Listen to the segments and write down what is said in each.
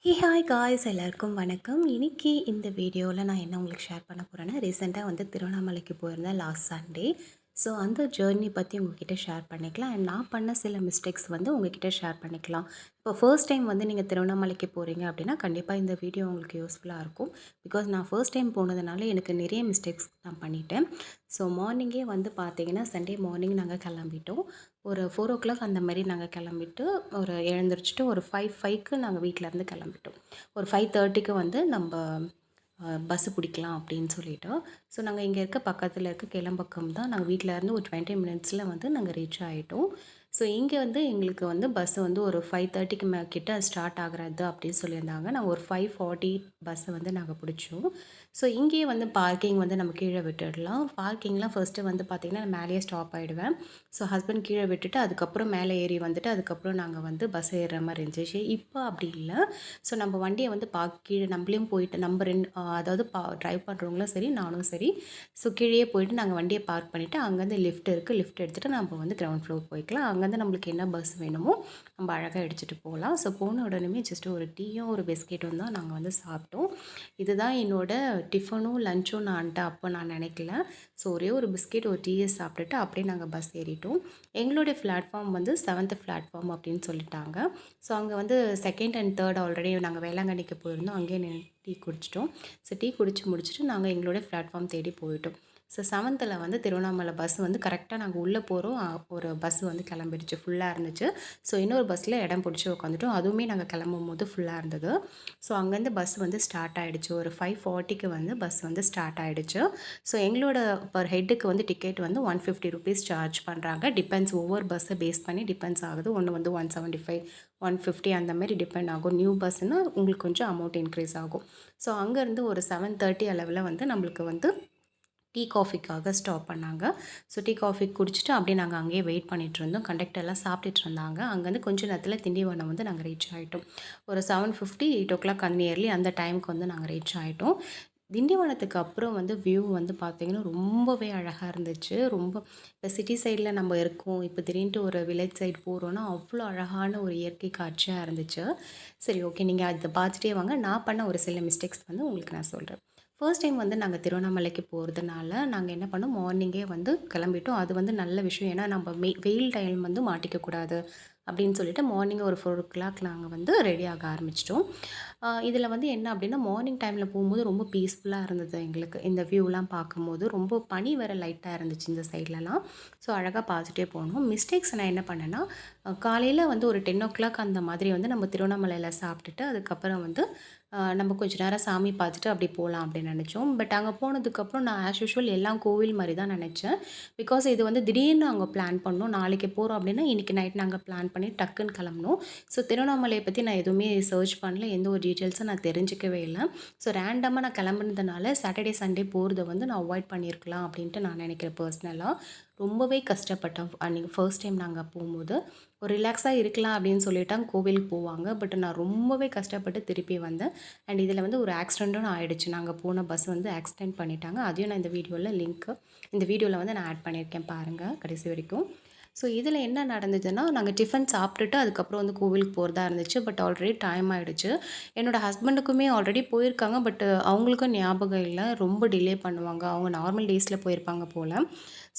Hi guys எல்லாருக்கும் வணக்கம். இன்னைக்கு இந்த வீடியோவில் நான் என்ன உங்களுக்கு ஷேர் பண்ண போகிறேன்னா, ரீசெண்டாக வந்து திருவண்ணாமலைக்கு போயிருந்தேன் லாஸ்ட் சண்டே. ஸோ அந்த ஜேர்னி பற்றி உங்ககிட்ட ஷேர் பண்ணிக்கலாம். அண்ட் நான் பண்ண சில மிஸ்டேக்ஸ் வந்து உங்ககிட்ட ஷேர் பண்ணிக்கலாம். இப்போ ஃபர்ஸ்ட் டைம் வந்து நீங்கள் திருவண்ணாமலைக்கு போகிறீங்க அப்படின்னா கண்டிப்பாக இந்த வீடியோ உங்களுக்கு யூஸ்ஃபுல்லாக இருக்கும். பிகாஸ் நான் ஃபர்ஸ்ட் டைம் போனதுனால எனக்கு நிறைய மிஸ்டேக்ஸ் நான் பண்ணிட்டேன். ஸோ மார்னிங்கே வந்து பார்த்தீங்கன்னா சண்டே மார்னிங் நாங்கள் கிளம்பிட்டோம். ஒரு 4:00 அந்த மாதிரி நாங்கள் கிளம்பிட்டு ஒரு எழுந்திரிச்சிட்டு ஒரு 5:05க்கு நாங்கள் வீட்டிலேருந்து கிளம்பிட்டோம். ஒரு 5:30க்கு வந்து நம்ம பஸ்ஸு பிடிக்கலாம் அப்படின்னு சொல்லிட்டு. ஸோ நாங்கள் இங்கே இருக்க பக்கத்தில் இருக்க கிளம்பக்கம் தான். நாங்கள் வீட்டிலேருந்து ஒரு 20 மினிட்ஸில் வந்து நாங்கள் ரீச் ஆகிட்டோம். ஸோ இங்கே வந்து எங்களுக்கு வந்து பஸ்ஸு வந்து ஒரு 5:30க்கு கிட்ட ஸ்டார்ட் ஆகிறது அப்படின்னு சொல்லியிருந்தாங்க. நாங்கள் ஒரு 5:40 பஸ்ஸை வந்து நாங்கள் பிடிச்சோம். ஸோ இங்கேயே வந்து பார்க்கிங் வந்து நம்ம கீழே விட்டுடலாம். பார்க்கிங்லாம் ஃபர்ஸ்ட்டு வந்து பார்த்திங்கன்னா நான் மேலேயே ஸ்டாப் ஆகிடுவேன். ஸோ ஹஸ்பண்ட் கீழே விட்டுட்டு அதுக்கப்புறம் மேலே ஏறி வந்துட்டு அதுக்கப்புறம் நாங்கள் வந்து பஸ் ஏறுற மாதிரி இருந்துச்சு. இப்போ அப்படி இல்லை. ஸோ நம்ம வண்டியை வந்து கீழே நம்மளையும் போயிட்டு நம்ம அதாவது ட்ரைவ் பண்ணுறவங்களும் சரி நானும் சரி. ஸோ கீழே போயிட்டு நாங்கள் வண்டியை பார்க் பண்ணிவிட்டு அங்கேருந்து லிஃப்ட் இருக்குது. லிஃப்ட் எடுத்துகிட்டு நம்ம வந்து கிரவுண்ட் ஃப்ளோர் போய்க்கலாம். அங்கேருந்து நம்மளுக்கு என்ன பஸ் வேணுமோ நம்ம அழகாக எடுத்துகிட்டு போகலாம். ஸோ போன உடனே ஜஸ்ட்டு ஒரு டீயும் ஒரு பிஸ்கெட்டும் தான் நாங்கள் வந்து சாப்பிட்டோம். இதுதான் என்னோடய டிஃபனும் லஞ்சும் அப்போ நான் நினைக்கல. ஸோ ஒரே ஒரு பிஸ்கெட் ஒரு டீயை சாப்பிட்டுட்டு அப்படியே நாங்கள் பஸ் ஏறிட்டோம். எங்களுடைய பிளாட்ஃபார்ம் வந்து 7th பிளாட்ஃபார்ம் அப்படின்னு சொல்லிட்டாங்க. ஸோ அங்கே வந்து 2nd and 3rd ஆல்ரெடி நாங்கள் வேளாங்கண்ணிக்கு போயிருந்தோம். அங்கேயே டீ குடிச்சிட்டோம். ஸோ டீ குடித்து முடிச்சுட்டு நாங்கள் எங்களுடைய பிளாட்ஃபார்ம் தேடி போயிட்டோம். ஸோ 7th வந்து திருவண்ணாமலை பஸ் வந்து கரெக்டாக நாங்கள் உள்ளே போகிறோம். ஒரு பஸ் வந்து கிளம்பிடுச்சு, ஃபுல்லாக இருந்துச்சு. ஸோ இன்னொரு பஸ்ஸில் இடம் பிடிச்சி உட்காந்துட்டோம். அதுவுமே நாங்கள் கிளம்பும் போது ஃபுல்லாக இருந்தது. ஸோ அங்கேருந்து பஸ் வந்து ஸ்டார்ட் ஆகிடுச்சு. ஒரு 5:40க்கு வந்து பஸ் வந்து ஸ்டார்ட் ஆகிடுச்சு. ஸோ எங்களோட பர் ஹெட்டுக்கு வந்து டிக்கெட் வந்து 150 ருபீஸ் சார்ஜ் பண்ணுறாங்க. டிபெண்ட்ஸ் ஒவ்வொரு பஸ்ஸை பேஸ் பண்ணி டிபெண்ட்ஸ் ஆகுது. ஒன்று வந்து 175 150 அந்த மாதிரி டிபெண்ட் ஆகும். நியூ பஸ்ஸுன்னா உங்களுக்கு கொஞ்சம் அமௌண்ட் இன்க்ரீஸ் ஆகும். ஸோ அங்கேருந்து ஒரு 7:30 அளவில் வந்து நம்மளுக்கு வந்து டீ காஃபிக்காக ஸ்டாப் பண்ணாங்க. ஸோ டீ காஃபி குடிச்சிட்டு அப்படியே நாங்கள் அங்கேயே வெயிட் பண்ணிகிட்டு இருந்தோம். கண்டக்டர் எல்லாம் சாப்பிட்டுட்டு இருந்தாங்க. அங்கேருந்து கொஞ்சம் நேரத்தில் திண்டிவனம் வந்து நாங்கள் ரீச் ஆகிட்டோம். ஒரு 7:50 8:00 அந்த நியர்லி அந்த டைமுக்கு வந்து நாங்கள் ரீச் ஆகிட்டோம். திண்டிவனத்துக்கு அப்புறம் வந்து வியூ வந்து பார்த்திங்கன்னா ரொம்பவே அழகாக இருந்துச்சு. ரொம்ப இப்போ சிட்டி சைடில் நம்ம இருக்கோம். இப்போ திடீர்னு ஒரு வில்லேஜ் சைடு போகிறோன்னா அவ்வளோ அழகான ஒரு இயற்கை காட்சியாக இருந்துச்சு. சரி, ஓகே, நீங்கள் அதை பார்த்துட்டே வாங்க. நான் பண்ண ஒரு சில மிஸ்டேக்ஸ் வந்து உங்களுக்கு நான் சொல்கிறேன். ஃபர்ஸ்ட் டைம் வந்து நாங்கள் திருவண்ணாமலைக்கு போகிறதுனால நாங்கள் என்ன பண்ணோம், மார்னிங்கே வந்து கிளம்பிட்டோம். அது வந்து நல்ல விஷயம். ஏன்னா நம்ம வெயில் டைம் வந்து மாட்டிக்கக்கூடாது அப்படின்னு சொல்லிட்டு மார்னிங் ஒரு 4:00 நாங்கள் வந்து ரெடி ஆக ஆரம்பிச்சிட்டோம். இதில் வந்து என்ன அப்படின்னா மார்னிங் டைமில் போகும்போது ரொம்ப பீஸ்ஃபுல்லாக இருந்தது எங்களுக்கு. இந்த வியூலாம் பார்க்கும்போது ரொம்ப பனி வேறு லைட்டாக இருந்துச்சு இந்த சைட்லலாம். ஸோ அழகாக பார்த்துட்டே போனோம். மிஸ்டேக்ஸ் நான் என்ன பண்ணேன்னா, காலையில் வந்து ஒரு 10:00 அந்த மாதிரி வந்து நம்ம திருவண்ணாமலையில் சாப்பிட்டுட்டு அதுக்கப்புறம் வந்து நம்ம கொஞ்சம் நேரம் சாமி பார்த்துட்டு அப்படி போகலாம் அப்படின்னு நினச்சோம். பட் அங்கே போனதுக்கப்புறம் நான் ஆஸ் யூஷுவல் எல்லாம் கோவில் மாதிரி தான் நினச்சேன். பிகாஸ் இது வந்து திடீர்னு அங்கே பிளான் பண்ணோம். நாளைக்கு போகிறோம் அப்படின்னா இன்றைக்கி நைட் நாங்கள் பிளான் பண்ணி டக்குன்னு கிளம்புனோம். ஸோ திருவண்ணாமலையை பற்றி நான் எதுவுமே சர்ச் பண்ணல. எந்த ஒரு டீட்டெயில்ஸும் நான் தெரிஞ்சிக்கவே இல்லை. ஸோ ரேண்டமாக நான் கிளம்புனதுனால சாட்டர்டே சண்டே போகிறத வந்து நான் அவாய்ட் பண்ணியிருக்கலாம் அப்படின்ட்டு நான் நினைக்கிறேன் பர்சனலாக. ரொம்பவே கஷ்டப்பட்டோம் அன்றைக்கி ஃபர்ஸ்ட் டைம் நாங்கள் போகும்போது. ஒரு ரிலாக்ஸாக இருக்கலாம் அப்படின்னு சொல்லிட்டாங்க கோவிலுக்கு போவாங்க. பட் நான் ரொம்பவே கஷ்டப்பட்டு திருப்பி வந்தேன். அண்ட் இதில் வந்து ஒரு ஆக்சிடெண்ட்டும் ஆகிடுச்சு. நாங்கள் போன பஸ் வந்து ஆக்சிடெண்ட் பண்ணிட்டாங்க. அதையும் நான் இந்த வீடியோவில் வந்து நான் ஆட் பண்ணியிருக்கேன் பாருங்கள் கடைசி வரைக்கும். ஸோ இதில் என்ன நடந்ததுன்னா, நாங்கள் டிஃபன் சாப்பிட்டுட்டு அதுக்கப்புறம் வந்து கோவிலுக்கு போகிறதா இருந்துச்சு. பட் ஆல்ரெடி டைம் ஆகிடுச்சு. என்னோடய ஹஸ்பண்டுக்குமே ஆல்ரெடி போயிருக்காங்க. பட் அவங்களுக்கும் ஞாபகம் இல்லை. ரொம்ப டிலே பண்ணுவாங்க. அவங்க நார்மல் டேஸில் போயிருப்பாங்க போல்.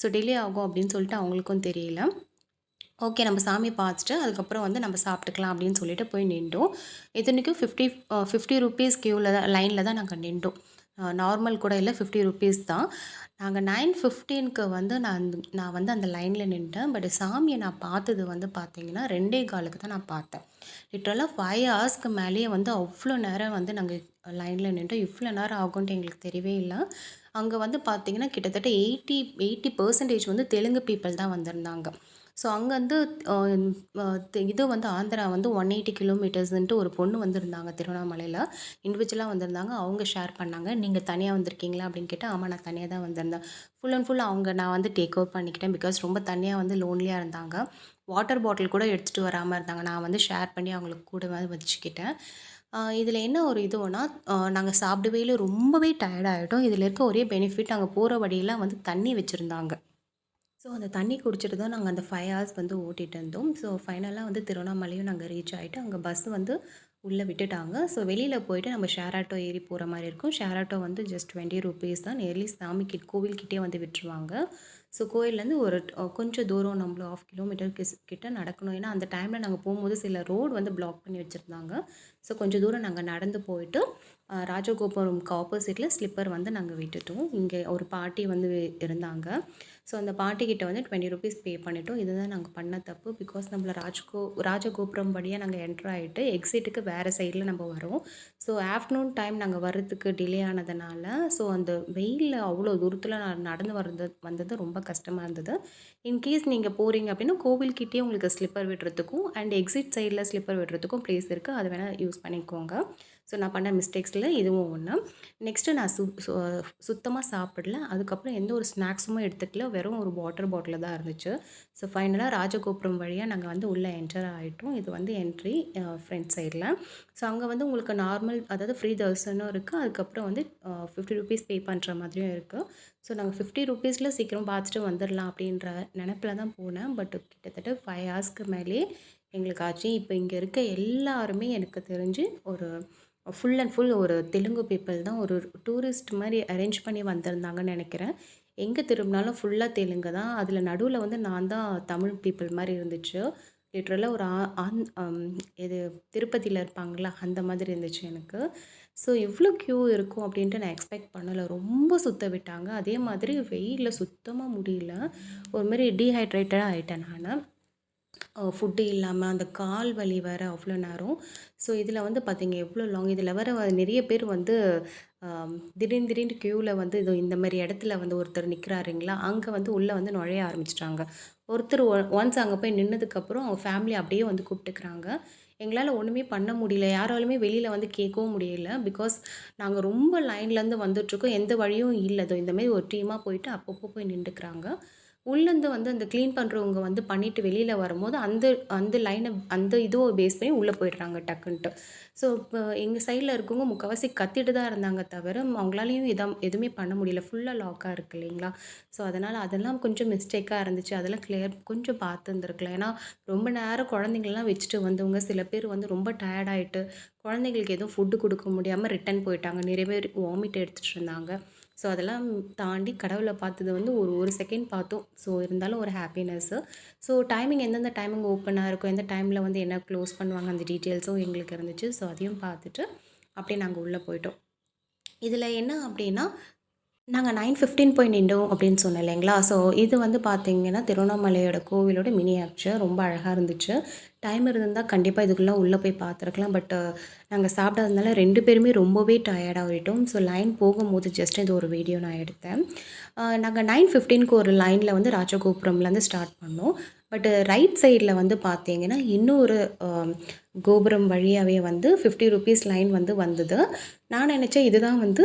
ஸோ டிலே ஆகும் அப்படின்னு சொல்லிட்டு அவங்களுக்கும் தெரியல. ஓகே, நம்ம சாமி பார்த்துட்டு அதுக்கப்புறம் வந்து நம்ம சாப்பிட்டுக்கலாம் அப்படின்னு சொல்லிட்டு போய் நின்றோம். இத்தனைக்கும் 50 ருபீஸ் க்யூவில் தான் லைனில் தான் நாங்கள் நின்றோம். நார்மல் கூட இல்லை, 50 ருபீஸ் தான். நாங்கள் 9:15க்கு வந்து நான் வந்து அந்த லைனில் நின்ட்டேன். பட் சாமியை நான் பார்த்தது வந்து பார்த்திங்கன்னா 2:15க்கு தான் நான் பார்த்தேன். லிட்ரலாக 5 ஹவர்ஸ்க்கு மேலேயே வந்து அவ்வளோ நேரம் வந்து நாங்கள் லைனில் நின்றோம். இவ்வளோ நேரம் ஆகும்ன்ட்டு எங்களுக்கு தெரியவே இல்லை. அங்கே வந்து பார்த்திங்கன்னா கிட்டத்தட்ட 80% வந்து தெலுங்கு பீப்பிள் தான் வந்திருந்தாங்க. ஸோ அங்கேருந்து இது வந்து ஆந்திரா வந்து 180 கிலோமீட்டர்ஸ்ன்ட்டு ஒரு பொண்ணு வந்திருந்தாங்க திருவண்ணாமலையில். இண்டிவிஜுவலாக வந்திருந்தாங்க. அவங்க ஷேர் பண்ணாங்க. நீங்கள் தனியாக வந்திருக்கீங்களா அப்படின்னு கேட்டால், ஆமாம் நான் தனியாக தான் வந்திருந்தேன். ஃபுல் அண்ட் ஃபுல் நான் வந்து டேக் ஓவர் பண்ணிக்கிட்டேன். பிகாஸ் ரொம்ப தனியாக வந்து லோன்லியாக இருந்தாங்க. வாட்டர் பாட்டில் கூட எடுத்துகிட்டு வராமல் இருந்தாங்க. நான் வந்து ஷேர் பண்ணி அவங்களுக்கு கூட வந்து வச்சுக்கிட்டேன். இதில் என்ன ஒரு இதுவுன்னா, நாங்கள் சாப்பிடவேல ரொம்பவே டயர்ட் ஆகிட்டோம். இதில் இருக்க ஒரே பெனிஃபிட் அங்கே போகிற வழியெல்லாம் வந்து தண்ணி வச்சுருந்தாங்க. ஸோ அந்த தண்ணி குடிச்சிட்டு தான் நாங்கள் அந்த 5 ஹவர்ஸ் வந்து ஓட்டிகிட்டு இருந்தோம். ஸோ ஃபைனலாக வந்து திருவண்ணாமலையும் நாங்கள் ரீச் ஆகிட்டு அங்கே பஸ் வந்து உள்ளே விட்டுட்டாங்க. ஸோ வெளியில் போயிட்டு நம்ம ஷேர் ஆட்டோ ஏறி போகிற மாதிரி இருக்கும். ஷேர் ஆட்டோ வந்து ஜஸ்ட் 20 ருபீஸ் தான். நியர்லி கோவில்கிட்டே வந்து விட்டுருவாங்க. ஸோ கோயில்லேருந்து ஒரு கொஞ்சம் தூரம் நம்மளும் 1/2 கிலோமீட்டர் கிட்ட நடக்கணும். ஏன்னா அந்த டைமில் நாங்கள் போகும்போது சில ரோடு வந்து பிளாக் பண்ணி வச்சுருந்தாங்க. ஸோ கொஞ்சம் தூரம் நாங்கள் நடந்து போயிட்டு ராஜகோபுரம்க்கு ஆப்போசிட்டில் ஸ்லிப்பர் வந்து நாங்கள் விட்டுட்டோம். இங்கே ஒரு பாட்டி வந்து இருந்தாங்க. ஸோ அந்த பாட்டிக்கிட்ட வந்து 20 ருபீஸ் பே பண்ணிட்டோம். இதுதான் நாங்கள் பண்ண தப்பு. பிகாஸ் நம்மள ராஜகோபுரம் வழியாக நாங்கள் என்ட்ரு ஆகிட்டு எக்ஸிட்டுக்கு வேறு சைடில் நம்ம வரோம். ஸோ ஆஃப்டர்நூன் டைம் நாங்கள் வர்றதுக்கு டிலே ஆனதுனால ஸோ அந்த வெயிலில் அவ்வளோ தூரத்தில் நான் நடந்து வந்தது ரொம்ப கஷ்டமாக இருந்தது. இன்கேஸ் நீங்கள் போகிறீங்க அப்படின்னா கோவில்கிட்டே உங்களுக்கு ஸ்லிப்பர் விடுறதுக்கும் அண்ட் எக்ஸிட் சைடில் ஸ்லிப்பர் விடுறதுக்கும் ப்ளேஸ் இருக்குது. அது வேணால் யூஸ் பண்ணிக்கோங்க. ஸோ நான் பண்ண மிஸ்டேக்ஸில் இதுவும் ஒன்று. நெக்ஸ்ட்டு நான் சுத்தமாக சாப்பிடல. அதுக்கப்புறம் எந்த ஒரு ஸ்நாக்ஸுமே எடுத்துக்கல. வெறும் ஒரு வாட்டர் பாட்டில் தான் இருந்துச்சு. ஸோ ஃபைனலாக ராஜகோபுரம் வழியாக நாங்கள் வந்து உள்ளே என்டர் ஆகிட்டோம். இது வந்து என்ட்ரி ஃப்ரண்ட் சைடில். ஸோ அங்கே வந்து உங்களுக்கு நார்மல் அதாவது ஃப்ரீ தர்சனும் இருக்குது. அதுக்கப்புறம் வந்து 50 ருபீஸ் பே பண்ணுற மாதிரியும் இருக்குது. ஸோ நாங்கள் 50 ருபீஸில் சீக்கிரம் பார்த்துட்டு வந்துடலாம் அப்படின்ற நினப்பில் தான் போனேன். பட் கிட்டத்தட்ட 5 ஹவர்ஸ்க்கு மேலே எங்களுக்கு ஆச்சு. இப்போ இங்கே இருக்க எல்லாருமே எனக்கு தெரிஞ்சு ஒரு ஃபுல் அண்ட் ஃபுல் ஒரு தெலுங்கு பீப்புள் தான். ஒரு டூரிஸ்ட் மாதிரி அரேஞ்ச் பண்ணி வந்திருந்தாங்கன்னு நினைக்கிறேன். எங்கே திரும்பினாலும் ஃபுல்லாக தெலுங்கு தான். அதில் நடுவில் வந்து நான் தான் தமிழ் பீப்புள் மாதிரி இருந்துச்சு. லிட்ரலாக ஒரு இது திருப்பதியில் இருப்பாங்களா அந்த மாதிரி இருந்துச்சு எனக்கு. ஸோ இவ்வளோ க்யூ இருக்கும் அப்படின்ட்டு நான் எக்ஸ்பெக்ட் பண்ணலை. ரொம்ப சுத்த விட்டாங்க. அதே மாதிரி வெயிலில் சுத்தமாக முடியல. ஒரு மாதிரி டீஹைட்ரேட்டடாக ஆகிட்டேன் நான். ஃபுட்டு இல்லாமல் அந்த கால் வலி வேறு அவ்வளோ நேரம். ஸோ இதில் வந்து பார்த்தீங்க எவ்வளோ லாங். இதில் வேறு நிறைய பேர் வந்து திடீர்னு க்யூவில் வந்து இதோ இந்த மாதிரி இடத்துல வந்து ஒருத்தர் நிற்கிறாருங்களா, அங்கே வந்து உள்ளே வந்து நுழைய ஆரம்பிச்சிட்டாங்க. ஒருத்தர் ஒன்ஸ் அங்கே போய் நின்னதுக்கப்புறம் அவங்க ஃபேமிலி அப்படியே வந்து கூப்பிட்டுக்கிறாங்க. எங்களால் ஒன்றுமே பண்ண முடியல. யாராலுமே வெளியில் வந்து கேட்கவும் முடியல. பிகாஸ் நாங்கள் ரொம்ப லைன்லேருந்து வந்துட்டுருக்கோம். எந்த வழியும் இல்லை. இதோ இந்தமாரி ஒரு டீமாக போயிட்டு அப்பப்போ போய் நின்றுக்கிறாங்க. உள்ளேருந்து வந்து அந்த க்ளீன் பண்ணுறவங்க வந்து பண்ணிவிட்டு வெளியில் வரும்போது அந்த அந்த லைனை அந்த இதுவை பேஸ் பண்ணி உள்ளே போயிடுறாங்க டக்குன்ட்டு. ஸோ இப்போ எங்கள் சைடில் இருக்கவங்க முக்கால்வாசி கத்திட்டு தான் இருந்தாங்க தவிர அவங்களாலையும் எதுவுமே பண்ண முடியல. ஃபுல்லாக லாக்காக இருக்குது இல்லைங்களா. ஸோ அதெல்லாம் கொஞ்சம் மிஸ்டேக்காக இருந்துச்சு. அதெல்லாம் கொஞ்சம் பார்த்து இருந்திருக்கலாம். ஏன்னா ரொம்ப நேரம் குழந்தைங்களெலாம் வச்சுட்டு வந்தவங்க சில பேர் வந்து ரொம்ப டயர்டாயிட்டு குழந்தைங்களுக்கு எதுவும் ஃபுட்டு கொடுக்க முடியாமல் ரிட்டன் போயிட்டாங்க. நிறைய பேர் வாமிட் எடுத்துகிட்டு இருந்தாங்க. ஸோ அதெல்லாம் தாண்டி கடவுளை பார்த்தது வந்து ஒரு செகண்ட் பார்த்தோம். ஸோ இருந்தாலும் ஒரு ஹாப்பினஸ்ஸு. ஸோ டைமிங் எந்தெந்த டைமிங் ஓப்பனாக இருக்கும், எந்த டைமில் வந்து என்ன க்ளோஸ் பண்ணுவாங்க அந்த டீட்டெயில்ஸும் எங்களுக்கு இருந்துச்சு. ஸோ அதையும் பார்த்துட்டு அப்படியே நாங்கள் உள்ளே போயிட்டோம். இதில் என்ன அப்படின்னா நாங்கள் 9:15 போய் நின்றோம் அப்படின்னு சொன்னேன் இல்லைங்களா. ஸோ இது வந்து பார்த்திங்கன்னா திருவண்ணாமலையோட கோவிலோட மினியேச்சர் ரொம்ப அழகாக இருந்துச்சு. டைம் இருந்திருந்தால் கண்டிப்பாக இதுக்குள்ளே உள்ளே போய் பார்த்துருக்கலாம். பட் நாங்கள் சாப்பிடாததுனால 2 பேருமே ரொம்பவே டயர்டாக ஆகிட்டோம். ஸோ லைன் போகும்போது ஜஸ்ட் இது ஒரு வீடியோ நான் எடுத்தேன். நாங்கள் 9:15க்கு ஒரு லைனில் வந்து ராஜகோபுரம்லேருந்து ஸ்டார்ட் பண்ணோம். பட் ரைட் சைடில் வந்து பார்த்தீங்கன்னா இன்னொரு கோபுரம் வழியாகவே வந்து 50 ருபீஸ் லைன் வந்து வந்தது. நான் நினச்சேன் இதுதான் வந்து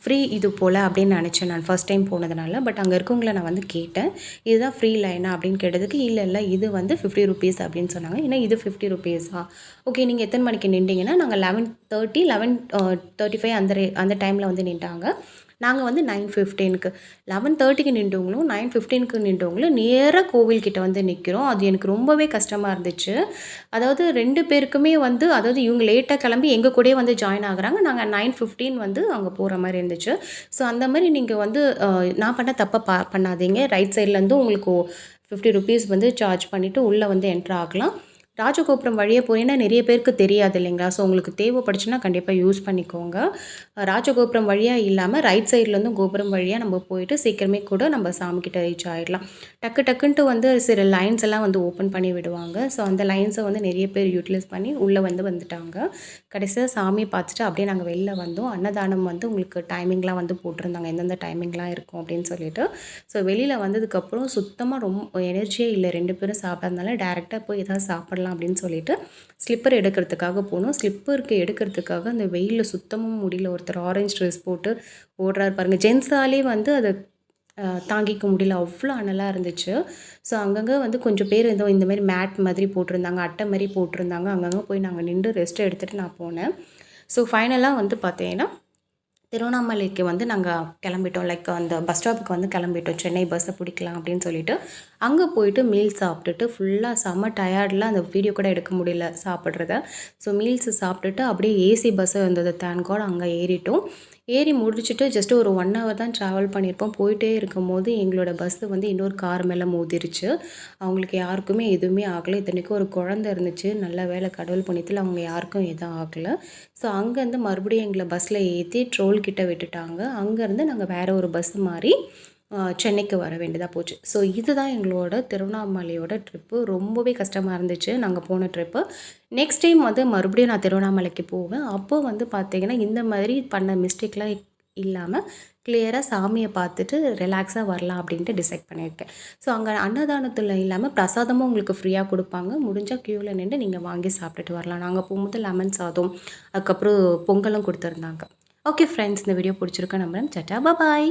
ஃப்ரீ இது போல் அப்படின்னு நினச்சேன் நான் ஃபஸ்ட் டைம் போனதுனால. பட் அங்கே இருக்கவங்கள நான் வந்து கேட்டேன், இதுதான் ஃப்ரீ லைனா அப்படின்னு கேட்டதுக்கு இல்லை இது வந்து 50 ருபீஸ் அப்படின்னு சொன்னாங்க. ஏன்னா இது 50 ருபீஸா, ஓகே நீங்கள் எத்தனை மணிக்கு நின்றீங்கன்னா நாங்கள் 11:30 11:35 அந்த டைமில் வந்து நின்றாங்க. நாங்கள் வந்து 9:15க்கு 11:30க்கு நின்றவங்களும் 9:15க்கு நின்றவங்களும் நேராக கோவில்கிட்ட வந்து நிற்கிறோம். அது எனக்கு ரொம்பவே கஷ்டமாக இருந்துச்சு. அதாவது 2 பேருக்குமே வந்து அதாவது இவங்க லேட்டாக கிளம்பி எங்கள் கூடயே வந்து ஜாயின் ஆகுறாங்க. நாங்கள் 9:15 வந்து அங்கே போகிற மாதிரி இருந்துச்சு. ஸோ அந்த மாதிரி நீங்கள் வந்து நான் பண்ண தப்பை பண்ணாதீங்க. ரைட் சைட்லேருந்து உங்களுக்கு 50 ருபீஸ் வந்து சார்ஜ் பண்ணிவிட்டு உள்ளே வந்து என்ட்ரு ஆகலாம். ராஜகோபுரம் வழியே போனீங்கன்னா நிறைய பேருக்கு தெரியாது இல்லைங்களா. ஸோ உங்களுக்கு தேவைப்படுச்சுன்னா கண்டிப்பாக யூஸ் பண்ணிக்கோங்க. ராஜகோபுரம் வழியாக இல்லாமல் ரைட் சைட்லேருந்தும் கோபுரம் வழியாக நம்ம போயிட்டு சீக்கிரமே கூட நம்ம சாமிக்கிட்ட ரீச் ஆகிடலாம். டக்குன்ட்டு வந்து சில லைன்ஸ் எல்லாம் வந்து ஓப்பன் பண்ணி விடுவாங்க. ஸோ அந்த லைன்ஸை வந்து நிறைய பேர் யூட்டிலைஸ் பண்ணி உள்ளே வந்துட்டாங்க. கடைசியாக சாமியை பார்த்துட்டு அப்படியே நாங்கள் வெளில வந்தோம். அன்னதானம் வந்து உங்களுக்கு டைமிங்லாம் வந்து போட்டிருந்தாங்க, எந்தெந்த டைமிங்லாம் இருக்கும் அப்படின்னு சொல்லிட்டு. ஸோ வெளியில் வந்ததுக்கப்புறம் சுத்தமாக ரொம்ப எனர்ஜியே இல்லை. 2 பேரும் சாப்பிட்றதுனால டேரெக்டாக போய் எதாவது சாப்பிட்லாம் அப்படின்னு சொல்லிட்டு ஸ்லிப்பர் எடுக்கிறதுக்காக போனோம். ஸ்லிப்பருக்கு எடுக்கிறதுக்காக அந்த வெயிலில் சுத்தமும் முடியல. ஒருத்தர் ஆரஞ்சு ட்ரெஸ் போட்டு ஓடுறாரு பாருங்கள். ஜென்ஸாலே வந்து அதை தாங்கிக்க முடியல, அவ்வளோ அனலாக இருந்துச்சு. ஸோ அங்கங்கே வந்து கொஞ்சம் பேர் ஏதோ இந்தமாரி மேட் மாதிரி போட்டிருந்தாங்க, அட்டை மாதிரி போட்டிருந்தாங்க. அங்கங்கே போய் நாங்கள் நின்று ரெஸ்ட் எடுத்துகிட்டு நான் போனேன். ஸோ ஃபைனலாக வந்து பார்த்தீங்கன்னா திருவண்ணாமலைக்கு வந்து நாங்க கிளம்பிட்டோம். லைக் அந்த பஸ் ஸ்டாப்புக்கு வந்து கிளம்பிட்டோம். சென்னை பஸ்ஸ பிடிக்கலாம் அப்படின்னு சொல்லிட்டு, அங்க போயிட்டு மீல் சாப்பிட்டுட்டு ஃபுல்லா செம்ம டயர்ட்ல அந்த வீடியோ கூட எடுக்க முடியல சாப்பிடுறத. ஸோ மீல்ஸ் சாப்பிட்டுட்டு அப்படியே ஏசி பஸ் இருந்தது. தேங்க் காட் அங்க ஏறிட்டோம். ஏறி முடிச்சுட்டு ஜஸ்ட் ஒரு 1 ஹவர் தான் ட்ராவல் பண்ணியிருப்போம். போயிட்டே இருக்கும்போது எங்களோட பஸ்ஸு வந்து இன்னொரு கார் மேல மோதிருச்சு. அவங்களுக்கு யாருக்குமே எதுவுமே ஆகல. இத்தனைக்கும் ஒரு குழந்தை இருந்துச்சு. நல்ல வேளை கடவுள் புண்ணியத்துல அவங்க யாருக்கும் எதுவும் ஆகல. ஸோ அங்கேருந்து மறுபடியும் எங்கள பஸ்ஸில் ஏற்றி ட்ரோல் கிட்ட விட்டுட்டாங்க. அங்கேருந்து நாங்கள் வேறு ஒரு பஸ் மாறி சென்னைக்கு வர வேண்டியதா போச்சு. ஸோ இதுதான் எங்களோட திருவண்ணாமலையோட ட்ரிப்பு. ரொம்பவே கஷ்டமாக இருந்துச்சு நாங்கள் போன ட்ரிப்பு. நெக்ஸ்ட் டைம் வந்து மறுபடியும் நான் திருவண்ணாமலைக்கு போவேன். அப்போ வந்து பார்த்தீங்கன்னா, இந்த மாதிரி பண்ண மிஸ்டேக்லாம் இல்லாம கிளியரா சாமிய பார்த்துட்டு ரிலாக்ஸா வரலாம் அப்படின்ட்டு டிசைட் பண்ணியிருக்கேன். ஸோ அங்க அன்னதானத்துல இல்லாம பிரசாதமும் உங்களுக்கு ஃப்ரீயா குடுப்பாங்க. முடிஞ்சா கியூல நின்னு நீங்க வாங்கி சாப்பிட்டுட்டு வரலாம். நாங்க போகும்போது லெமன் சாதம், அதுக்கப்புறம் பொங்கலும் குடுத்துருந்தாங்க. ஓகே ஃப்ரெண்ட்ஸ், இந்த வீடியோ பிடிச்சிருக்குன்னு நம்புறேன். டாட்டா, பாய்.